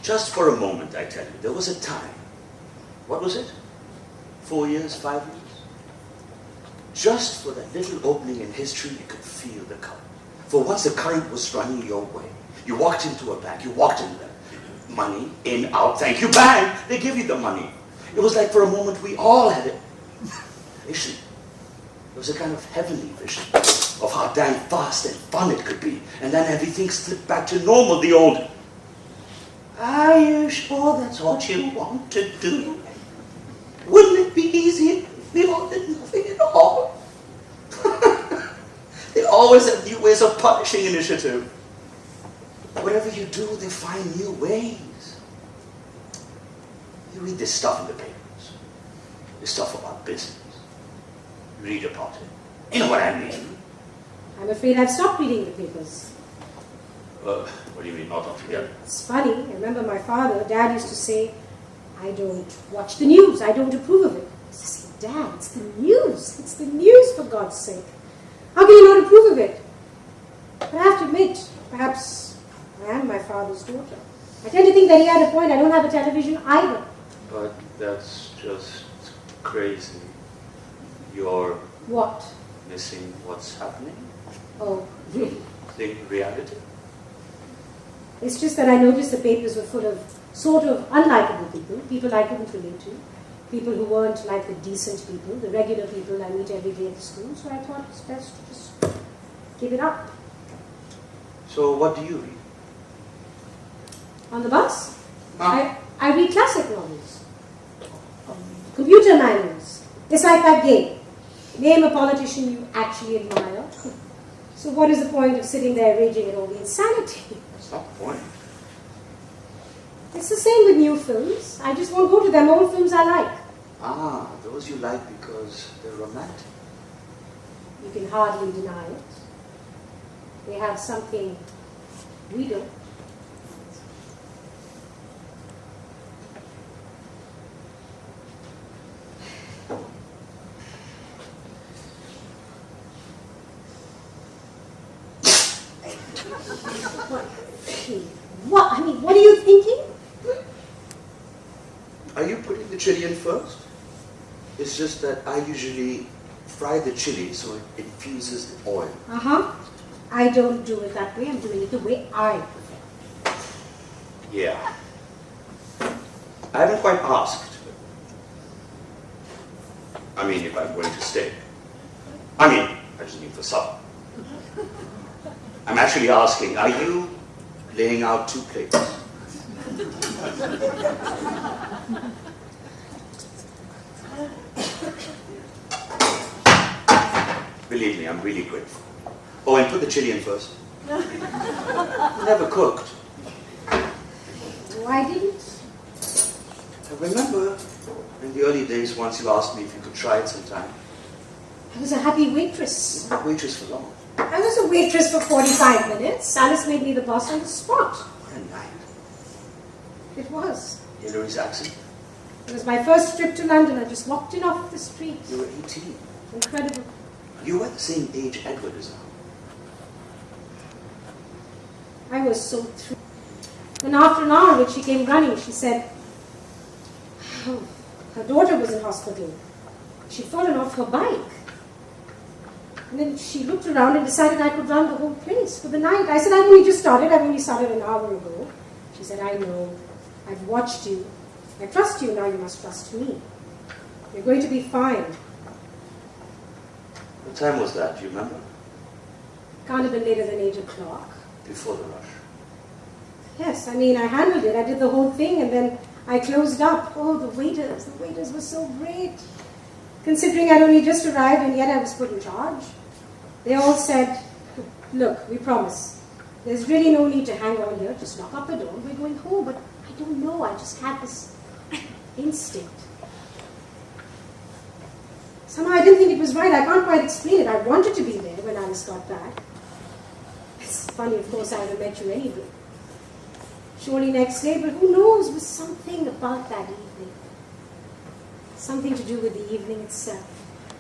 Just for a moment, I tell you, there was a time. What was it? 4 years, 5 years? Just for that little opening in history, you could feel the current. For once the current was running your way, you walked into a bank, you walked in there. Money, in, out, thank you, bang! They give you the money. It was like for a moment we all had a vision. It was a kind of heavenly vision of how damn fast and fun it could be. And then everything slipped back to normal, the old, are you sure that's what you want to do? Wouldn't it be easy if we all did nothing at all? They always have new ways of punishing initiative. Whatever you do, they find new ways. You read this stuff in the papers. This stuff about business. You read about it. You know what I mean? I'm afraid I've stopped reading the papers. What do you mean, not altogether? It's funny. I remember my father, Dad used to say, I don't watch the news. I don't approve of it. I used to say, Dad, it's the news. It's the news, for God's sake. How can you not approve of it? But I have to admit, perhaps I am my father's daughter. I tend to think that he had a point. I don't have a television either. But that's just crazy. You're What? missing what's happening? Oh, really? In reality? It's just that I noticed the papers were full of sort of unlikable people I couldn't relate to, people who weren't like the decent people, the regular people I meet every day at the school, so I thought it's best to just give it up. So what do you read? On the bus, Huh? I read classic novels, computer manuals. It's like that game. Name a politician you actually admire. So what is the point of sitting there raging at all the insanity? That's not the point. It's the same with new films. I just won't go to them. Old films I like. Ah, those you like because they're romantic. You can hardly deny it. They have something we don't. What? I mean, what are you thinking? Are you putting the chili in first? It's just that I usually fry the chili so it infuses the oil. Uh-huh. I don't do it that way. I'm doing it the way I prefer. Yeah. I haven't quite asked. I mean, if I'm going to stay. I just mean for supper. I'm actually asking, are you laying out 2 plates? Believe me, I'm really grateful. Oh, and put the chili in first. Never cooked. Why didn't? I remember in the early days once you asked me if you could try it sometime. I was a happy waitress. Not waitress for long. I was a waitress for 45 minutes. Alice made me the boss on the spot. What a night. It was. Hillary's accent. It was my first trip to London. I just walked in off the street. You were 18. Incredible. You were the same age Edward is now. I was so thrilled. And after an hour, when she came running, she said, oh, her daughter was in hospital. She'd fallen off her bike. And then she looked around and decided I could run the whole place for the night. I said, I've only just started. I've only started an hour ago. She said, I know. I've watched you. I trust you. Now you must trust me. You're going to be fine. What time was that? Do you remember? Can't have been later than 8 o'clock. Before the rush. Yes, I handled it. I did the whole thing and then I closed up. Oh, the waiters were so great. Considering I'd only just arrived and yet I was put in charge. They all said, look, we promise. There's really no need to hang on here. Just lock up the door. We're going home. But I don't know. I just had this instinct. Somehow I didn't think it was right. I can't quite explain it. I wanted to be there when Alice got back. It's funny, of course, I would have met you anyway. Surely next day, but who knows? There was something about that evening. Something to do with the evening itself.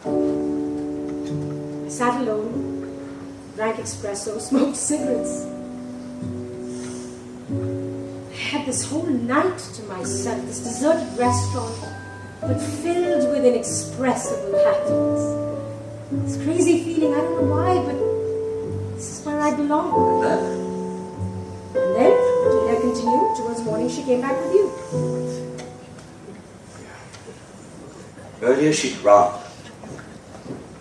I sat alone, drank espresso, smoked cigarettes. I had this whole night to myself, this deserted restaurant, but filled with inexpressible happiness. This crazy feeling, I don't know why, but this is where I belong. And then, to their continue, towards morning she came back with you. Earlier she'd run.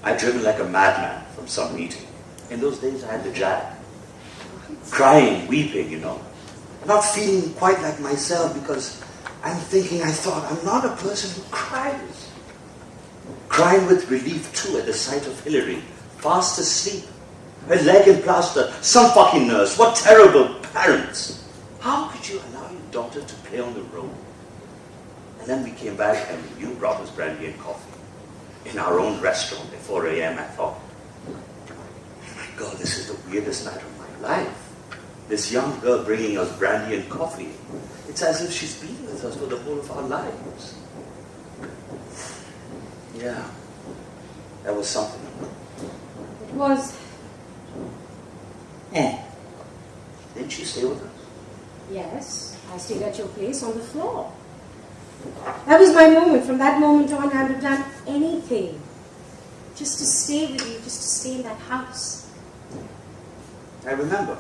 I'd driven like a madman from some meeting. In those days I had the jag. Crying, weeping, Not feeling quite like myself because I thought, I'm not a person who cries. Crying with relief too at the sight of Hillary, fast asleep. Her leg in plaster, some fucking nurse. What terrible parents. How could you allow your daughter to play on the road? And then we came back and you brought us brandy and coffee. In our own restaurant at 4 a.m. I thought, oh my God, this is the weirdest night of my life. This young girl bringing us brandy and coffee. It's as if she's been with us for the whole of our lives. Yeah, that was something. It was. Didn't she stay with us? Yes, I stayed at your place on the floor. That was my moment. From that moment on, I would have done anything. Just to stay with you, just to stay in that house. I remember.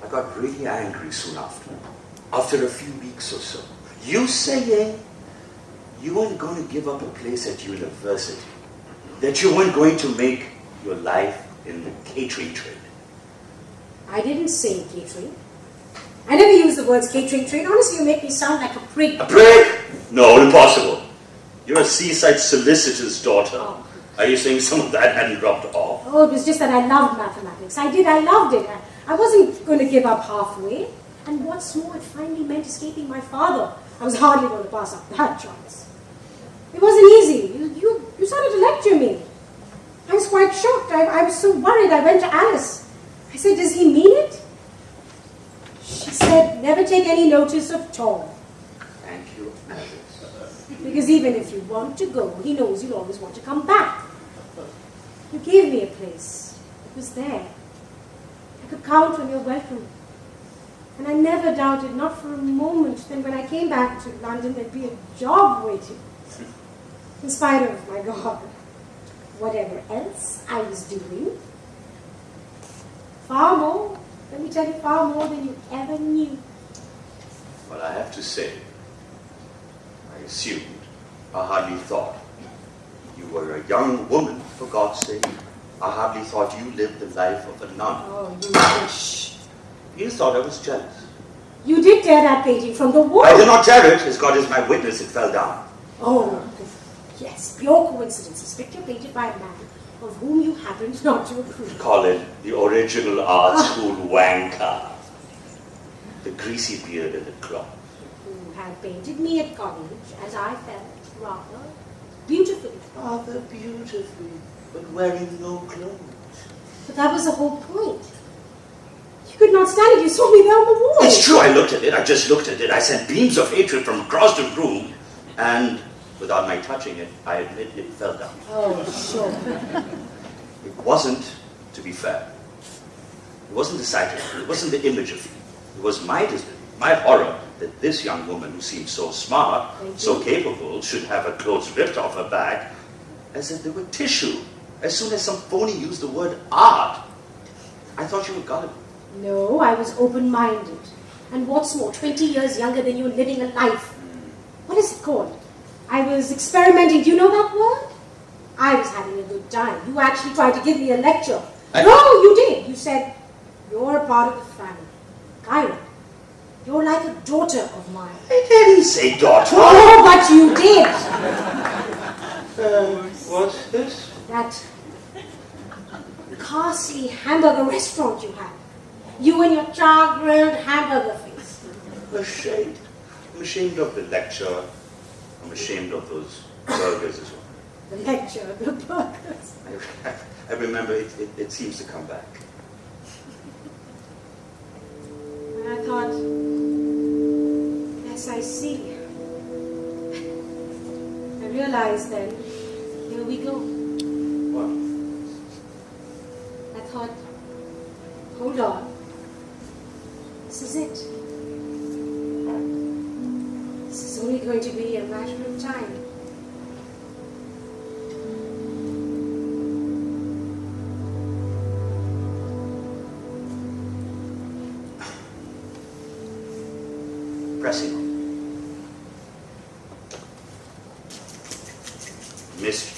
I got really angry soon after. After a few weeks or so. You saying you weren't going to give up a place at university. That you weren't going to make your life in the catering trade. I didn't say catering. I never use the words catering trade. Honestly, you make me sound like a prig. A prig? No, impossible. You're a seaside solicitor's daughter. Oh. Are you saying some of that hadn't rubbed off? Oh, it was just that I loved mathematics. I loved it. I wasn't going to give up halfway. And what's more, it finally meant escaping my father. I was hardly going to pass up that chance. It wasn't easy. You started to lecture me. I was quite shocked. I was so worried. I went to Alice. I said, does he mean it? She said, never take any notice of Tom. Thank you, Alice. Because even if you want to go, he knows you'll always want to come back. You gave me a place. It was there. I could count on your welcome. And I never doubted, not for a moment, that when I came back to London, there'd be a job waiting. In spite of, my God, whatever else I was doing. Far more, let me tell you, far more than you ever knew. Well, I have to say, I assumed, I hardly thought. You were a young woman, for God's sake. I hardly thought you lived the life of a nun. Oh, you wish. You thought I was jealous. You did tear that painting from the wall. I did not tear it. As God is my witness, it fell down. Oh, yes, pure coincidence. This picture painted by a man of whom you happened not to approve. Call it the original art school wanker. The greasy beard and the cloth. Who had painted me at college, as I felt, rather beautifully. Rather beautifully, but wearing no clothes. But that was the whole point. You could not stand it. You saw me there on the wall. It's true, I looked at it. I just looked at it. I sent beams of hatred from across the room, and without my touching it, I admit it fell down. Oh, sure. It wasn't, to be fair. It wasn't the sight of you. It wasn't the image of you. It was my disbelief, my horror that this young woman who seemed so smart, so capable, should have her clothes ripped off her back as if they were tissue. As soon as some phony used the word art, I thought you were gullible. No, I was open-minded. And what's more, 20 years younger than you and living a life. What is it called? I was experimenting. Do you know that word? I was having a good time. You actually tried to give me a lecture. No, you did. You said, you're a part of the family. Kyra, you're like a daughter of mine. I didn't say daughter. Oh, but you did. What's this? That costly hamburger restaurant you had. You and your char-grilled hamburger face. Ashamed. I'm ashamed of the lecture. I'm ashamed of those burgers as well. The lecture, the burgers. I remember it seems to come back. And I thought, yes, I see. I realized then, here we go. What? I thought, hold on. This is it. It's only going to be a matter of time. Pressing on. Missed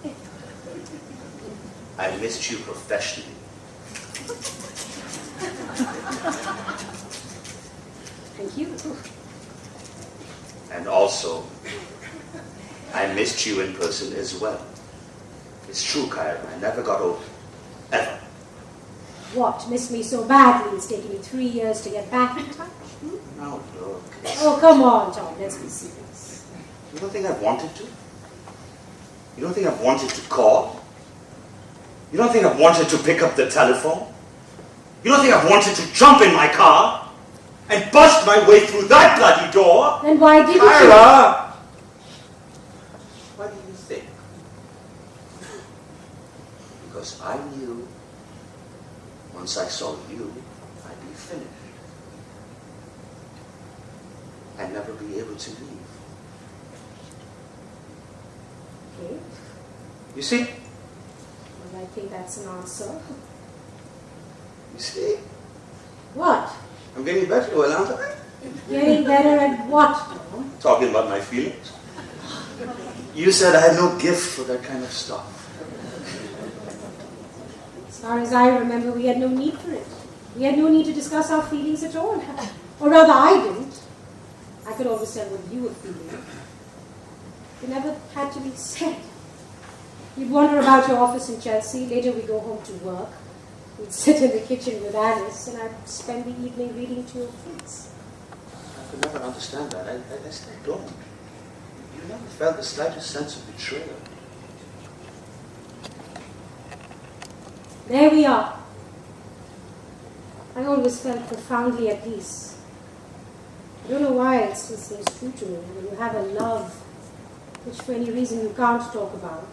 you. I missed you professionally. Thank you. And also, I missed you in person as well. It's true, Kyra, I never got over it. Ever. What? Missed me so badly it's taken you 3 years to get back in touch? Now look. Oh, come on, Tom. Let's be serious. You don't think I've wanted to? You don't think I've wanted to call? You don't think I've wanted to pick up the telephone? You don't think I've wanted to jump in my car and bust my way through that bloody door? Then why didn't Kyra! What do you think? Because I knew once I saw you, I'd be finished. I'd never be able to leave. Okay. You see? Well, I think that's an answer. You see? What? I'm getting better, well, aren't I? Getting better at what, Tom? Talking about my feelings. You said I had no gift for that kind of stuff. As far as I remember, we had no need for it. We had no need to discuss our feelings at all. Or rather, I didn't. I could always tell what you were feeling. It never had to be said. You'd wander about your office in Chelsea. Later, we'd go home to work. We'd sit in the kitchen with Alice, and I'd spend the evening reading to your kids. I could never understand that. I still don't. You never felt the slightest sense of betrayal. There we are. I always felt profoundly at peace. I don't know why it still seems true to me. When you have a love which for any reason you can't talk about,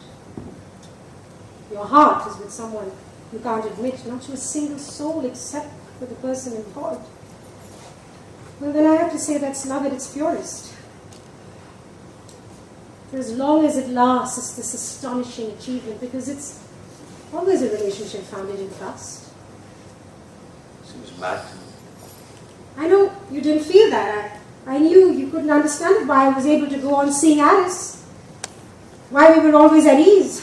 your heart is with someone you can't admit, not to a single soul except for the person involved. Well, then I have to say that's love at its purest. For as long as it lasts, it's this astonishing achievement, because it's always a relationship founded in trust. Seems mad to me. I know you didn't feel that. I knew you couldn't understand why I was able to go on seeing Alice, why we were always at ease,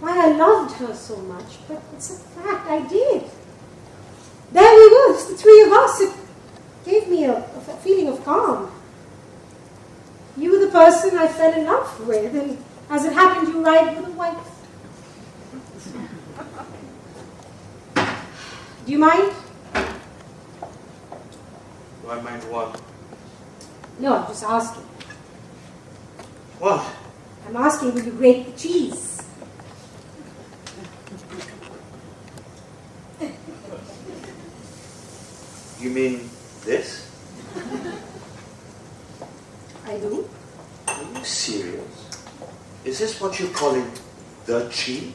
why I loved her so much. But it's a fact, I did. There we were, the three of us. It gave me a feeling of calm. You were the person I fell in love with, and as it happened, you arrived with a wife. Do you mind? Do I mind what? No, I'm just asking. What? I'm asking, will you grate the cheese? You mean this? I do. Are you serious? Is this what you're calling the cheese?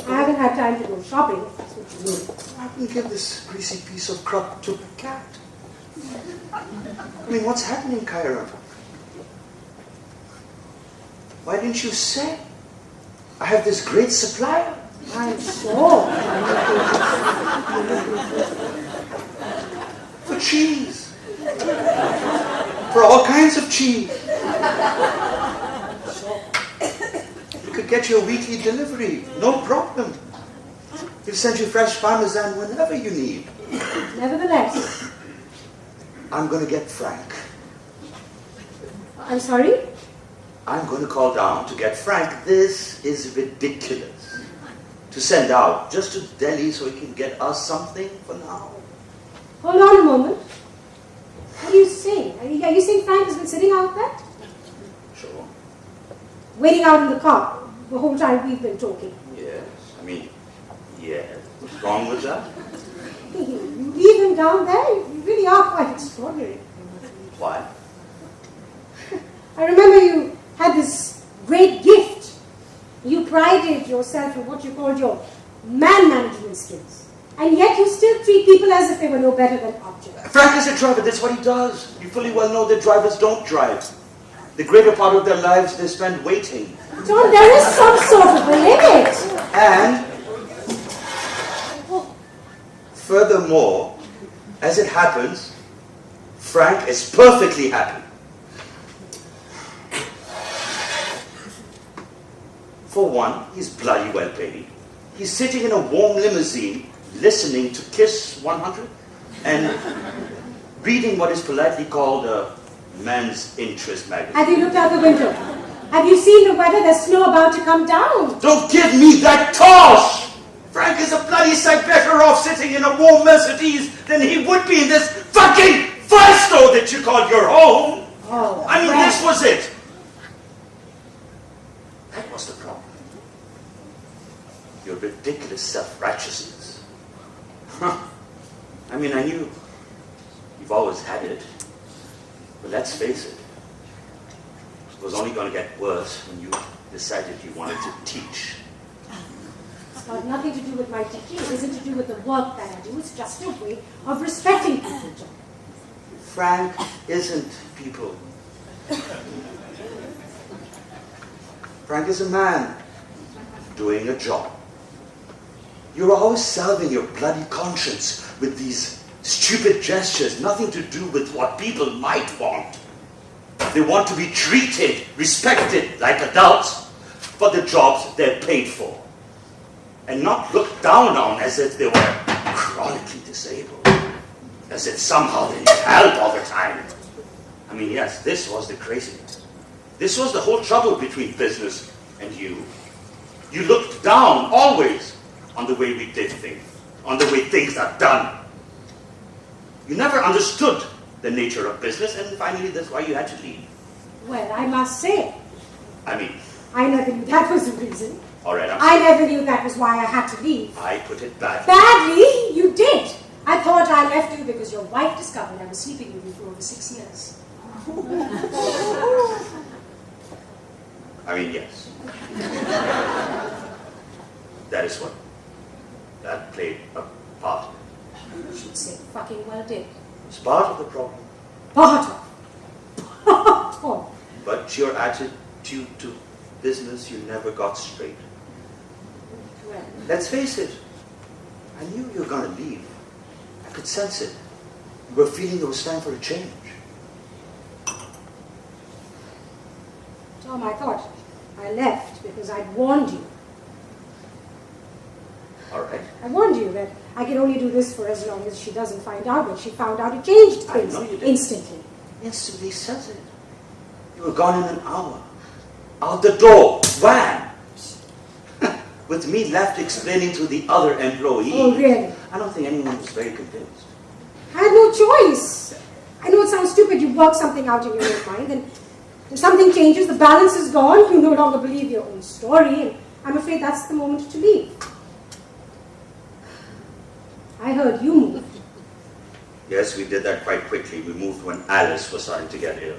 I haven't had time to go shopping, if that's what you mean. I wouldn't give this greasy piece of crap to a cat. I mean, what's happening, Kyra? Why didn't you say? I have this great supplier. I'm sure. For cheese. For all kinds of cheese. We could get you a weekly delivery. No problem. We'll send you fresh parmesan whenever you need. Nevertheless. I'm going to get Frank. I'm sorry? I'm going to call down to get Frank. This is ridiculous. To send out just to Delhi so he can get us something for now. Hold on a moment. What are you saying? Are you saying Frank has been sitting out there? Sure. Waiting out in the car the whole time we've been talking. Yes. I mean, yes. What's wrong with that? You leave him down there? You really are quite extraordinary. Why? I remember you had this great gift. You prided yourself on what you called your man management skills. And yet you still treat people as if they were no better than objects. Frank is a driver, that's what he does. You fully well know that drivers don't drive. The greater part of their lives they spend waiting. John, there is some sort of a limit. And furthermore, as it happens, Frank is perfectly happy. For one, he's bloody well paid. He's sitting in a warm limousine, listening to Kiss 100 and reading what is politely called a Men's Interest magazine. Have you looked out the window? Have you seen the weather? There's snow about to come down. Don't give me that tosh! Frank is a bloody sight better off sitting in a warm Mercedes than he would be in this fucking five-store that you call your home. Oh, I mean, this was it. That was the problem. Your ridiculous self-righteousness. Huh. I mean, I knew you've always had it. But let's face it. It was only going to get worse when you decided you wanted to teach. It's got nothing to do with my teaching. It isn't to do with the work that I do. It's just a way of respecting people, John. Frank isn't people. Frank is a man doing a job. You're always salving your bloody conscience with these stupid gestures, nothing to do with what people might want. They want to be treated, respected like adults for the jobs they're paid for, and not looked down on as if they were chronically disabled, as if somehow they need help all the time. I mean, yes, this was the craziness. This was the whole trouble between business and you. You looked down always on the way we did things, on the way things are done. You never understood the nature of business, and finally that's why you had to leave. Well, I must say, I never knew that was the reason. All right, I never knew that was why I had to leave. I put it badly. Badly? You did. I thought I left you because your wife discovered I was sleeping with you for over 6 years. I mean, yes. That is what. That played a part. You should say fucking well did. It's part of the problem. Part of. Oh. But your attitude to business, you never got straight. Well. Let's face it. I knew you were going to leave. I could sense it. You were feeling it was time for a change. Tom, I thought I left because I'd warned you. All right. I warned you that I could only do this for as long as she doesn't find out. But she found out, it changed things I know you did. instantly. Instantly says it. You were gone in an hour. Out the door. Wham! With me left explaining to the other employee. Oh, really? I don't think anyone was very convinced. I had no choice. I know it sounds stupid. You work something out in your own mind, and when something changes, the balance is gone. You no longer believe your own story, and I'm afraid that's the moment to leave. I heard you moved. Yes, we did that quite quickly. We moved when Alice was starting to get ill.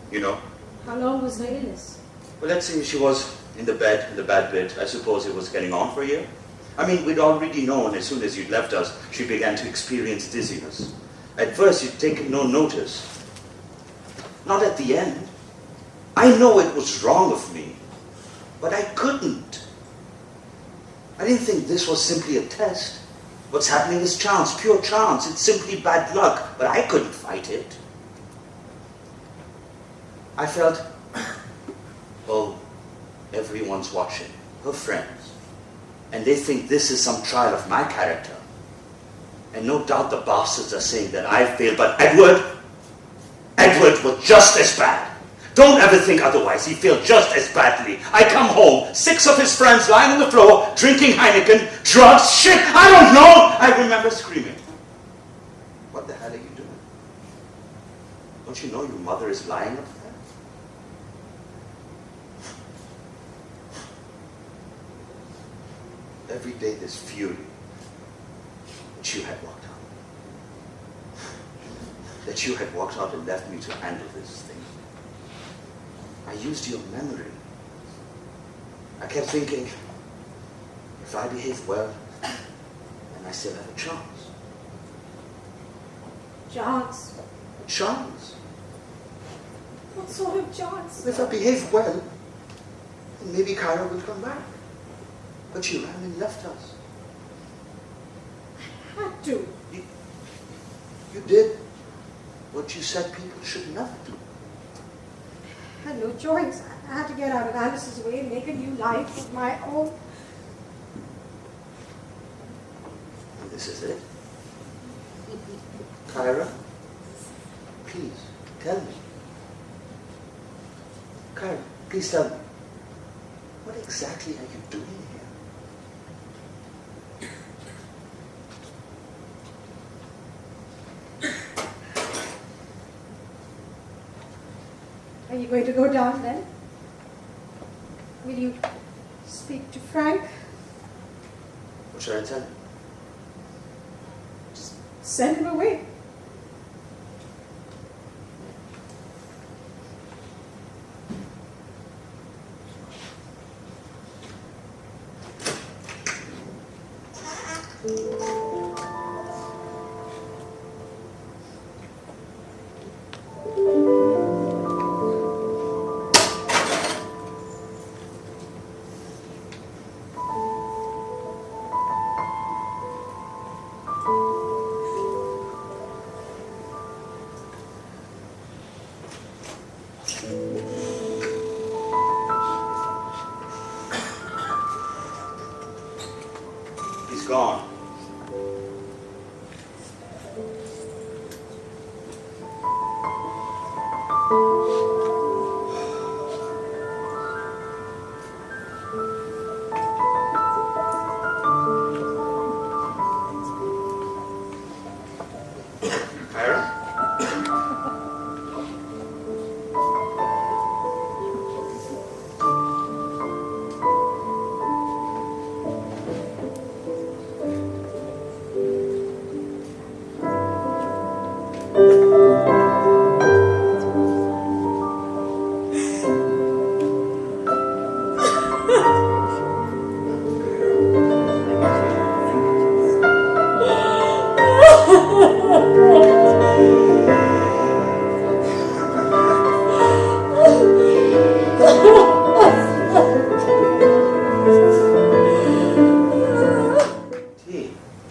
You know? How long was her illness? Well, let's say she was in the bed, in the bad bit. I suppose it was getting on for a year. I mean, we'd already known as soon as you'd left us, she began to experience dizziness. At first, you'd taken no notice. Not at the end. I know it was wrong of me, but I couldn't. I didn't think this was simply a test. What's happening is chance, pure chance. It's simply bad luck, but I couldn't fight it. I felt, oh, everyone's watching, her friends, and they think this is some trial of my character. And no doubt the bastards are saying that I failed, but Edward was just as bad. Don't ever think otherwise. He failed just as badly. I come home, 6 of his friends lying on the floor, drinking Heineken, drugs, shit, I don't know. I remember screaming, what the hell are you doing? Don't you know your mother is lying up there? Every day this fury that you had walked out. That you had walked out and left me to handle this thing. I used your memory. I kept thinking, if I behave well, then I still have a chance. Chance? A chance? What sort of chance? If I behave well, then maybe Kyra will come back. But she ran and left us. I had to. You did what you said people should never do. I had no choice. I had to get out of Alice's way and make a new life of my own. And this is it? Kyra, please, tell me. Kyra, please tell me. What exactly are you doing here? Are you going to go down then? Will you speak to Frank? What should I tell him? Just send him away. He's gone.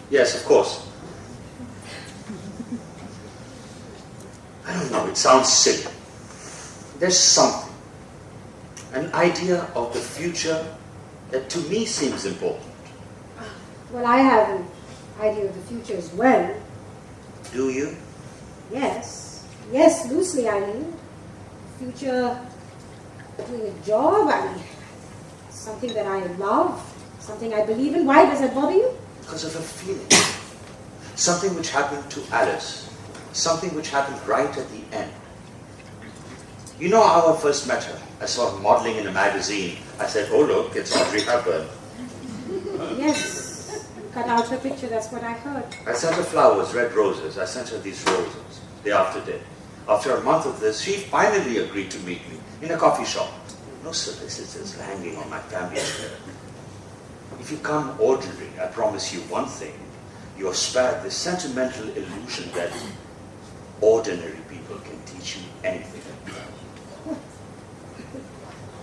Yes, of course. I don't know, it sounds silly. There's something, an idea of the future that to me seems important. Well, I have an idea of the future as well. Do you? Yes. Yes, loosely, I mean. Future, doing a job, I mean, something that I love, something I believe in. Why does that bother you? Because of a feeling. Something which happened to Alice. Something which happened right at the end. You know how I first met her? I saw her modeling in a magazine. I said, oh look, it's Audrey Hepburn. Yes. Cut out her picture, that's what I heard. I sent her flowers, red roses. I sent her these roses, day after day. After a month of this, she finally agreed to meet me in a coffee shop. No solicitors hanging on my family chair. If you come ordinary, I promise you one thing. You're spared the sentimental illusion that ordinary people can teach you anything.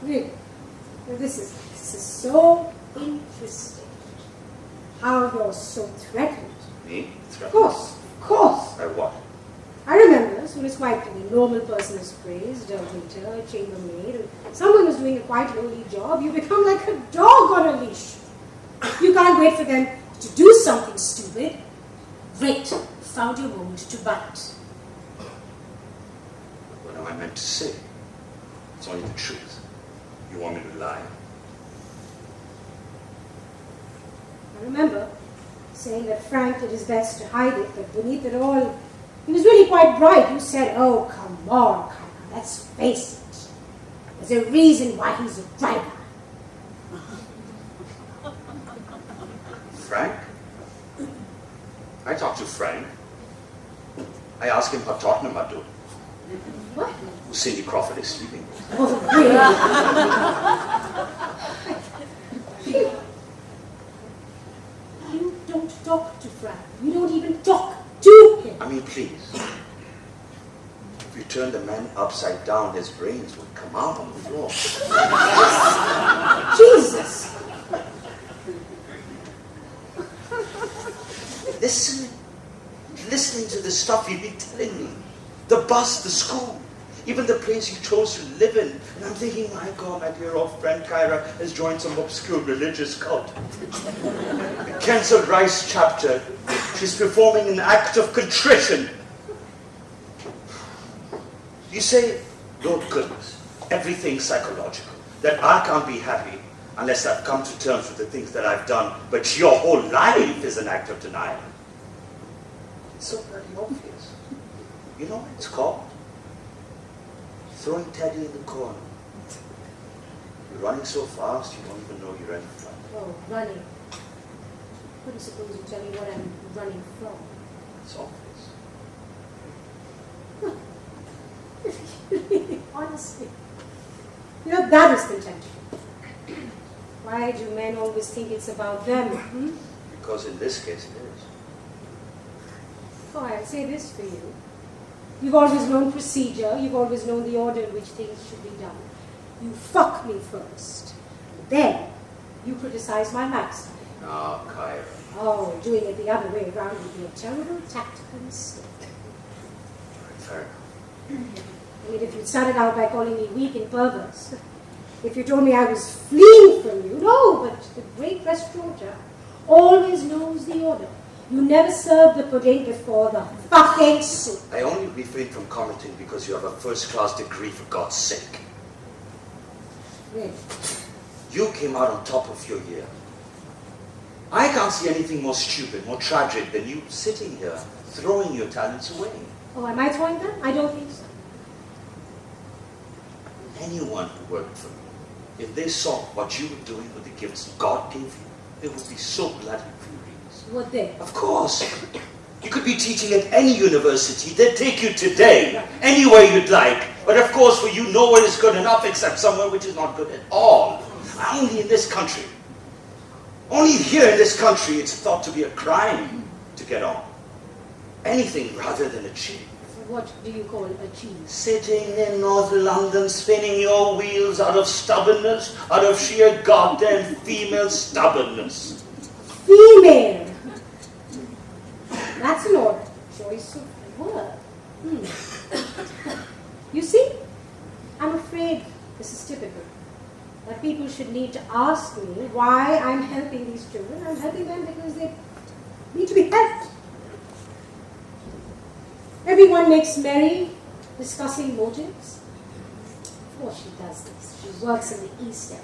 Really? Well, this is so interesting. How you're so threatened. Me? Of course. By what? I remember, as soon as quite a normal person is praised, a waiter, a chambermaid, and someone who's doing a quite lowly job, you become like a dog on a leash. You can't wait for them to do something stupid. Great, found your moment to bite. What am I meant to say? It's only the truth. You want me to lie? I remember saying that Frank did his best to hide it, but beneath it all, he was really quite bright. You said, oh, come on, Kyra, let's face it. There's a reason why he's a driver. Frank? I talked to Frank. I asked him how Tottenham are doing. What? Who Cindy Crawford is sleeping with. Oh, really? You don't talk to Frank. You don't even talk to him. I mean, please. If you turn the man upside down, his brains would come out on the floor. Jesus! Listening to the stuff you've been telling me. The bus, the school, even the place you chose to live in. And I'm thinking, my God, my dear old friend Kyra has joined some obscure religious cult. The cancelled Rice chapter. She's performing an act of contrition. You say, Lord goodness, everything's psychological. That I can't be happy unless I've come to terms with the things that I've done. But your whole life is an act of denial. It's so bloody obvious. You know what it's called? Throwing Teddy in the corner. You're running so fast, you don't even know you're running from. Oh, running. What do you suppose you tell me what I'm running from? It's obvious. Honestly. You know, that is contention. Why do men always think it's about them? Because in this case it is. Oh, I'll say this for you. You've always known procedure. You've always known the order in which things should be done. You fuck me first. Then, you criticize my lifestyle. Ah, Kyra. Oh, doing it the other way around would be a terrible tactical mistake. Fair enough. I mean, if you started out by calling me weak and perverse, if you told me I was fleeing from you, no, but the great restaurateur always knows the order. You never serve the pudding before the fucking soup. I only refrain from commenting because you have a first-class degree, for God's sake. Really? You came out on top of your year. I can't see anything more stupid, more tragic than you sitting here, throwing your talents away. Oh, am I throwing them? I don't think so. Anyone who worked for me, if they saw what you were doing with the gifts God gave you, they would be so bloody furious. Would they? Of course. You could be teaching at any university. They'd take you today, anywhere you'd like. But of course, for you, nowhere is good enough except somewhere which is not good at all. Only in this country. Only here in this country, it's thought to be a crime to get on. Anything rather than achieve. What do you call achieve? Sitting in North London, spinning your wheels out of stubbornness, out of sheer goddamn female stubbornness. Female! That's an odd choice of word. You see, I'm afraid this is typical. That people should need to ask me why I'm helping these children. I'm helping them because they need to be helped. Everyone makes merry, discussing motives. Of course she does this. She works in the East End.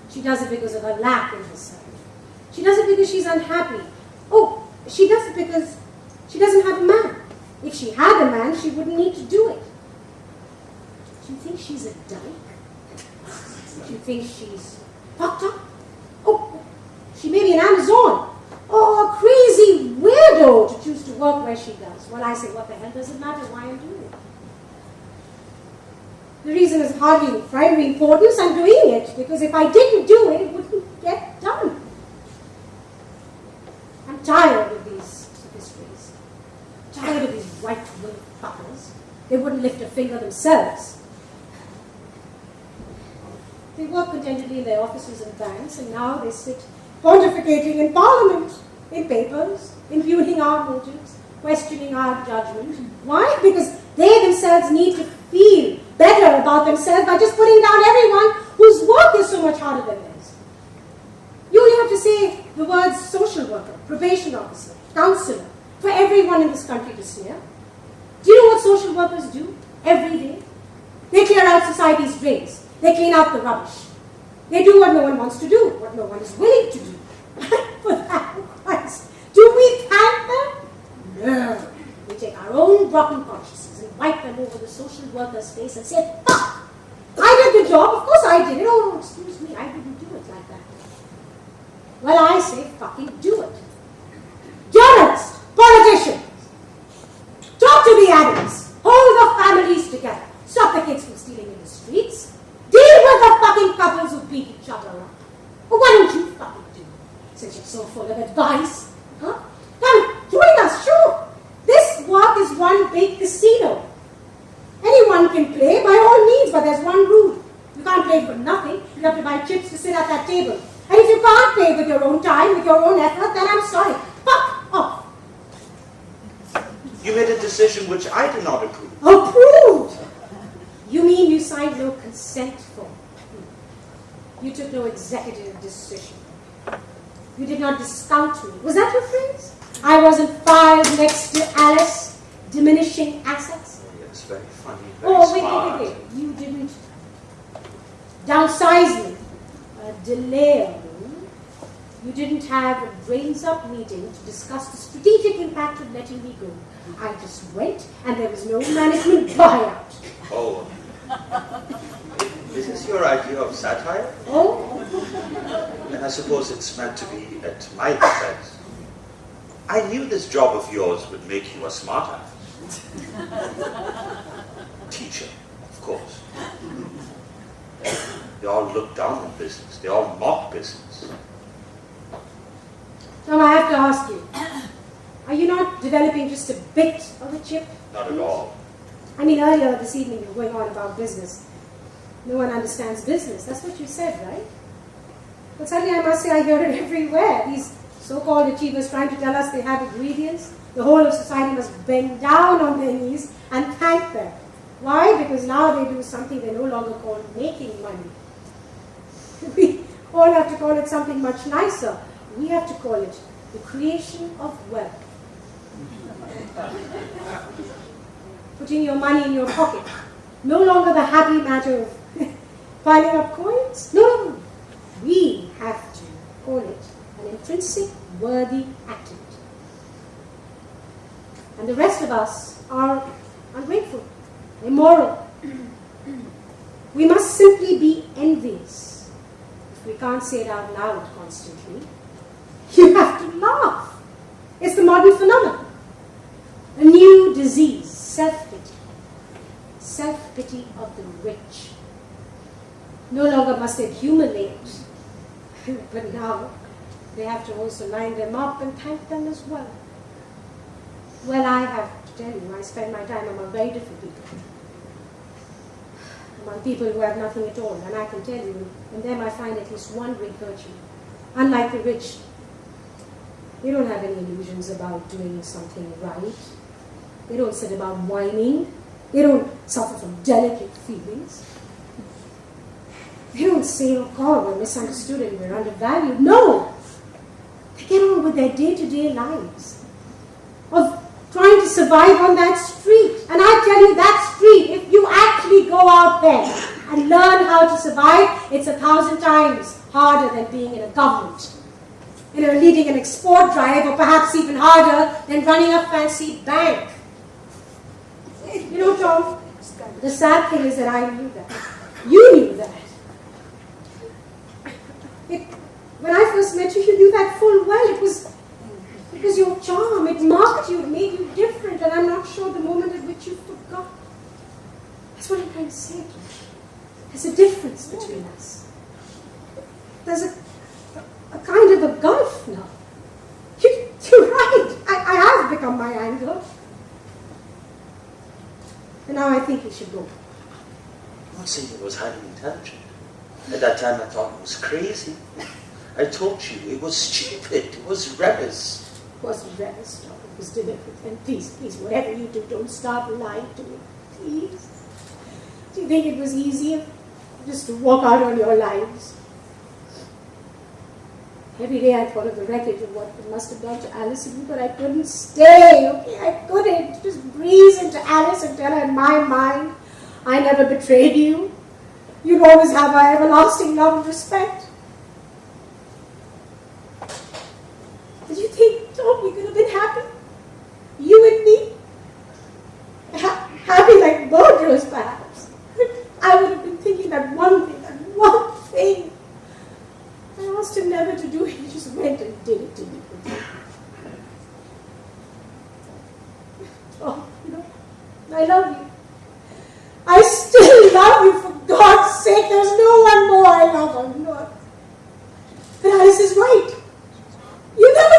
She does it because of her lack in herself. She does it because she's unhappy. Oh, she does it because she doesn't have a man. If she had a man, she wouldn't need to do it. Do you think she's a dyke? Do you think she's fucked up? Oh, she may be an Amazon. Oh, a crazy weirdo to choose to work where she does. Well, I say, what the hell does it matter why I'm doing it? The reason is hardly of primary importance. I'm doing it because if I didn't do it, it wouldn't get done. I'm tired of these sophistries. Tired of these right-wing fuckers. They wouldn't lift a finger themselves. They work contentedly in their offices and banks, and now they sit pontificating in Parliament, in papers, impugning our motives, questioning our judgment. Why? Because they themselves need to feel better about themselves by just putting down everyone whose work is so much harder than theirs. You only have to say the words social worker, probation officer, counselor, for everyone in this country to sneer. Do you know what social workers do every day? They clear out society's drains. They clean out the rubbish. They do what no one wants to do, what no one is willing to do. For that Christ, do we thank them? No. We take our own rotten consciences and wipe them over the social worker's face and say, fuck! I did the job, of course I did it. Oh, excuse me, I didn't do it like that. Well, I say fucking do it. Journalists, politicians, talk to the adults, hold the families together. advice. Huh? Come, join us, sure. This work is one big casino. Anyone can play by all means, but there's one rule. You can't play for nothing. You have to buy chips to sit at that table. And if you can't play with your own time, with your own effort, then I'm sorry. Fuck off. You made a decision which I do not approve. Approved? You mean you signed no consent form? You took no executive decision. You did not discount me. Was that your phrase? I wasn't filed next to Alice, diminishing assets? Oh, yes, very funny, very smart. Wait. You didn't downsize me, delay me. You didn't have a brains-up meeting to discuss the strategic impact of letting me go. I just went, and there was no management buyout. Oh. Is this your idea of satire? Oh? And I suppose it's meant to be at my expense. I knew this job of yours would make you a smart ass. Teacher, of course. They all look down on business. They all mock business. Tom, I have to ask you, are you not developing just a bit of a chip? Not at all. I mean, earlier this evening you were going on about business. No one understands business. That's what you said, right? But suddenly I must say I hear it everywhere. These so-called achievers trying to tell us they have ingredients. The whole of society must bend down on their knees and thank them. Why? Because now they do something they no longer call making money. We all have to call it something much nicer. We have to call it the creation of wealth. Putting your money in your pocket. No longer the happy matter of piling up coins. No. We have to call it an intrinsic, worthy activity. And the rest of us are ungrateful, immoral. We must simply be envious. If we can't say it out loud constantly, you have to laugh. It's the modern phenomenon. A new disease, self-pity. Self-pity of the rich. No longer must they accumulate, but now they have to also line them up and thank them as well. Well, I have to tell you, I spend my time among very different people. Among people who have nothing at all, and I can tell you, in them I find at least one great virtue. Unlike the rich, they don't have any illusions about doing something right. They don't sit about whining. They don't suffer from delicate feelings. They don't say, oh God, we're misunderstood and we're undervalued. No! They get on with their day-to-day lives of trying to survive on that street. And I tell you, that street, if you actually go out there and learn how to survive, it's 1,000 times harder than being in a government. Leading an export drive, or perhaps even harder than running a fancy bank. You know, Tom, the sad thing is that I knew that. You knew that. When I first met you, you knew that full well. It was your charm. It marked you. It made you different. And I'm not sure the moment at which you forgot. That's what I'm trying to say to you. There's a difference between us. There's a kind of a gulf now. You're right. I have become my anger. And now I think we should go. I'm not saying it was highly intelligent. At that time I thought it was crazy. I told you it was stupid. It was rebels. It wasn't rebels, Tom. It was deliberate. And please, whatever you do, don't start lying to me. Please. Do you think it was easier just to walk out on your lives? Every day I thought of the wreckage of what it must have done to Alice and you, but I couldn't stay, okay? I couldn't just breeze into Alice and tell her in my mind, I never betrayed you. You'd always have our everlasting love and respect. Did you think, Tom, we could have been happy? You and me? Happy like murderers, perhaps. I would have been thinking that one thing. I asked him never to do it. He just went and did it, didn't he? Oh, no. I love you. I still love you, for God's sake. There's no one more I love. I'm not. But Alice is right. You never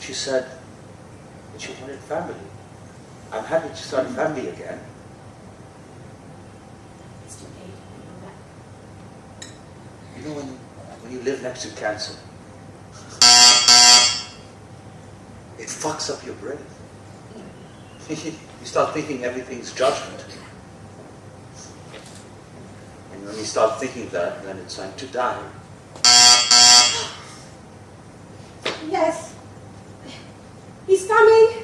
she said that she wanted family. I'm happy to start a family again. It's too late, you know that. You know when you live next to cancer, it fucks up your brain. You start thinking everything's judgment. And when you start thinking that, then it's time to die. Yes. He's coming.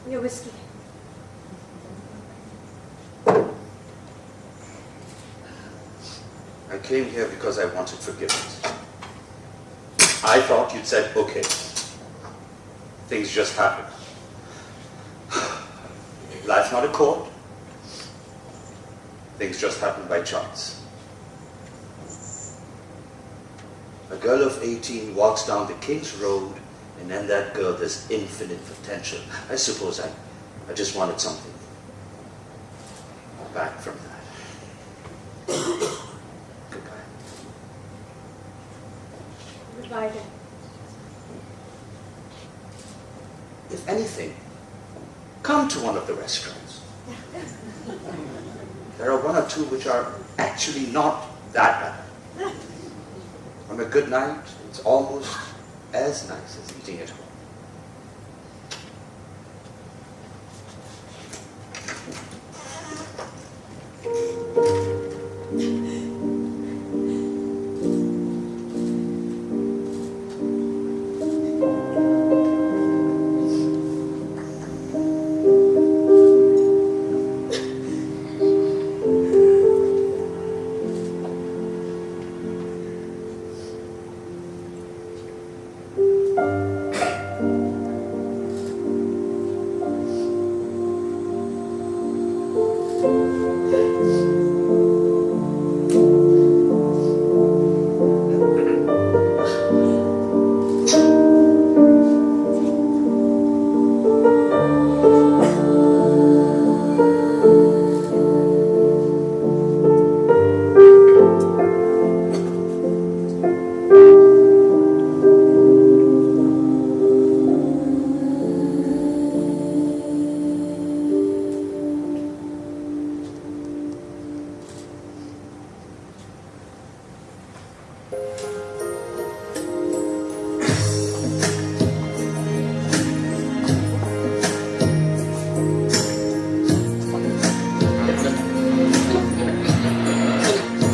Your whiskey. I came here because I wanted forgiveness. I thought you'd said, okay. Things just happen. Life's not a court. Things just happen by chance. A girl of 18 walks down the King's Road, and in that girl there's infinite potential. I suppose I just wanted something back from that. Goodbye. Goodbye then. If anything, come to one of the restaurants. There are one or two which are actually not that bad. On a good night, it's almost as nice as eating at home.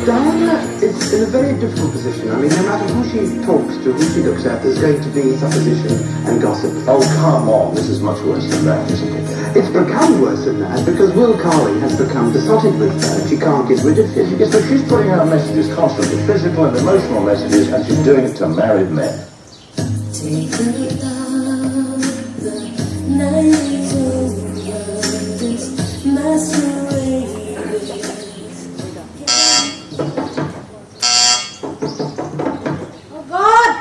Diana is in a very difficult position. I mean, no matter who she talks to, who she looks at, there's going to be supposition and gossip. Oh, come on. This is much worse than that, isn't it? It's become worse than that because Will Carling has become besotted with her and she can't get rid of him. Yes, but she's putting out messages constantly, physical and emotional messages, and she's doing it to married men. Take the love, the night is over, this masquerade. Oh God!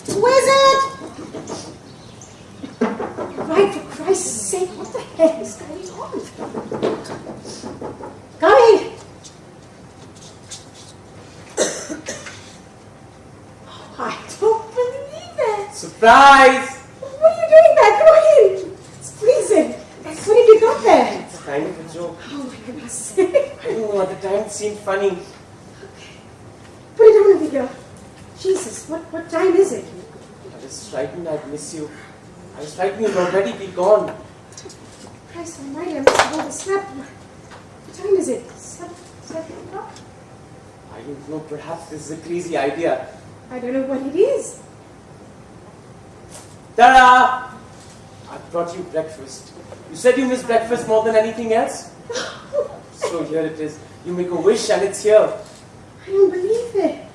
Who is it? Right, for Christ's sake, what the heck is going on? Coming! Oh, I don't believe it! Surprise! What are you doing there? Come on in! It's freezing. What have you got there? It's kind of a joke. Oh my goodness. I don't know, at the time it seemed funny. Put it down over here. Jesus, what time is it? I was frightened I'd miss you. I was frightened you'd already be gone. Christ almighty, I must have overslept. What time is it? 7 o'clock? I don't know, perhaps this is a crazy idea. I don't know what it is. Ta-da! I brought you breakfast. You said you miss breakfast more than anything else? So here it is. You make a wish and it's here. I don't believe it.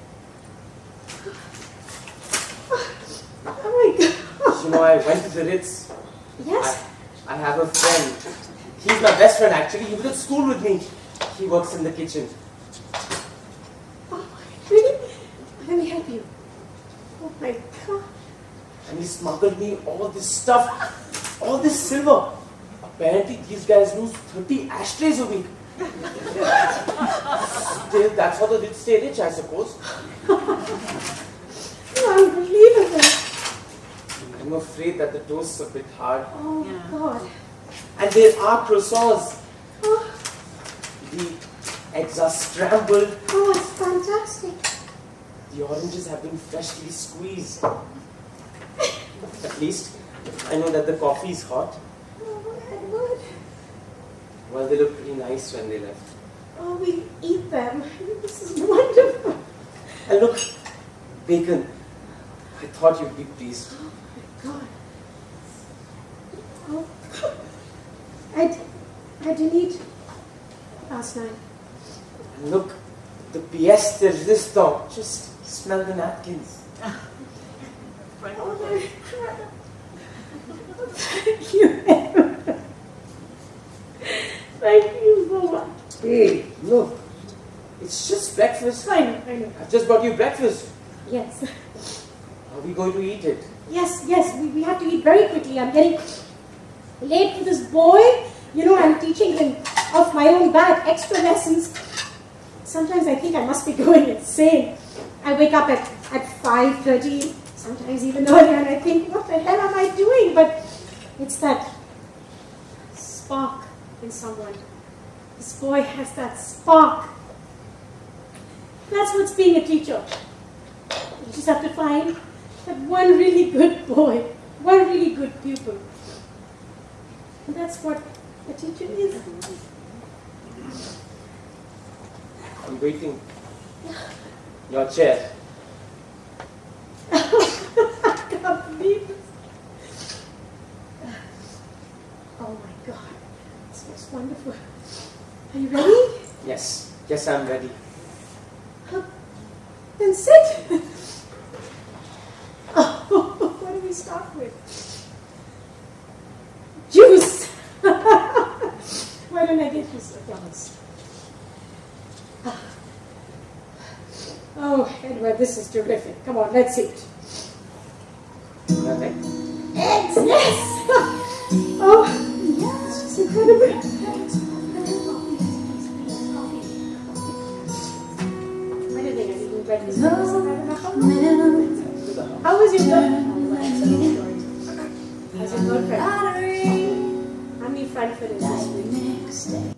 Oh my God. You know, I went to the Ritz. Yes? I have a friend. He's my best friend actually. He was at school with me. He works in the kitchen. Oh, really? Let me help you. Oh my God. And he smuggled me all this stuff. All this silver. Apparently these guys lose 30 ashtrays a week. That's how the rich stay rich, I suppose. Unbelievable. I'm afraid that the toast's a bit hard. Oh, God. And there are croissants. Oh, The eggs are scrambled. oh, it's fantastic. The oranges have been freshly squeezed. At least, I know that the coffee is hot. Oh, Edward. Well, they look pretty nice when they left. Oh, we'll eat them. This is wonderful. And look, bacon. I thought you'd be pleased. Oh, my God. Oh, I didn't eat last night. And look, the pièce de résistance. Just smell the napkins. Oh, my God. Thank you, Edward. Thank you so much. Hey, look. It's just breakfast. I know. I've just brought you breakfast. Yes. Are we going to eat it? Yes, we have to eat very quickly. I'm getting late for this boy. You know, I'm teaching him off my own bat, extra lessons. Sometimes I think I must be going insane. I wake up at 5:30, sometimes even earlier, and I think, what the hell am I doing? But it's that spark in someone. This boy has that spark. That's what's being a teacher. You just have to find that one really good boy, one really good pupil. And that's what a teacher is. I'm waiting. Your chair. I can't believe this. Oh my God, this was wonderful. Are you ready? Yes, I'm ready. Then sit. Oh, what do we start with? Juice. Why don't I get you some glass? Oh, Edward, this is terrific. Come on, let's eat. Nothing. Eggs, yes! Oh, this is incredible. What do you think? Are you doing breakfast? How was your girlfriend? How's your girlfriend? How many Frankfurt is this week?